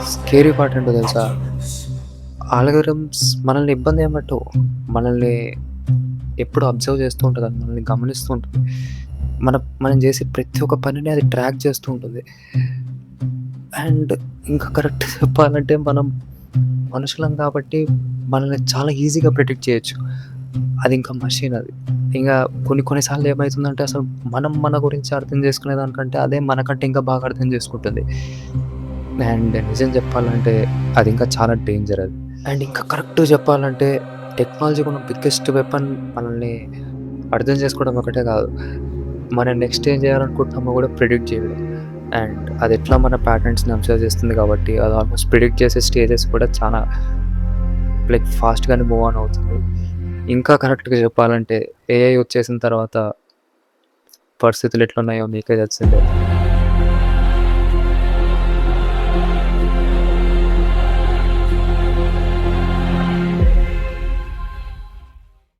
Scary part ఏంటో తెలుసా? Algorithms మనల్ని ఇబ్బంది ఏం పెట్టవు. మనల్ని ఎప్పుడు అబ్జర్వ్ చేస్తూ ఉంటది. అది మనల్ని గమనిస్తూ ఉంటుంది. మనం చేసే ప్రతి ఒక్క పనిని అది ట్రాక్ చేస్తూ ఉంటుంది. అండ్ ఇంకా కరెక్ట్‌గా చెప్పాలంటే మనం మనుషులం కాబట్టి మనల్ని చాలా ఈజీగా ప్రిడిక్ట్ చేయొచ్చు. అది ఇంకా మషీన్ అది. ఇంగా కొన్ని కొన్ని సార్లు ఏమైతుందంటే అసలు మనం మన గురించి అర్థం చేసుకునే దానికంటే అదే మనకంటే ఇంకా బాగా అర్థం చేసుకుంటుంది. అండ్ నిజం చెప్పాలంటే అది ఇంకా చాలా డేంజర్ అది. అండ్ ఇంకా కరెక్ట్‌గా చెప్పాలంటే టెక్నాలజీకి ఉన్న బిగ్గెస్ట్ వెపన్ మనల్ని అర్థం చేసుకోవడం ఒకటే కాదు. మనం నెక్స్ట్ ఏం చేయాలనుకుంటున్నామో కూడా ప్రిడిక్ట్ చేయడం. అండ్ అదెట్లా మన ప్యాటర్న్స్‌ని అబ్జర్వ్ చేస్తుంది కాబట్టి అది ఆల్మోస్ట్ ప్రిడిక్ట్ చేసే స్టేజెస్ కూడా చాలా ఫాస్ట్‌గానే మూవ్ ఆన్ అవుతుంది. ఇంకా కరెక్ట్‌గా చెప్పాలంటే ఏఐ వచ్చేసిన తర్వాత పరిస్థితులు ఎట్లున్నాయో మీకే తెలిసిందే.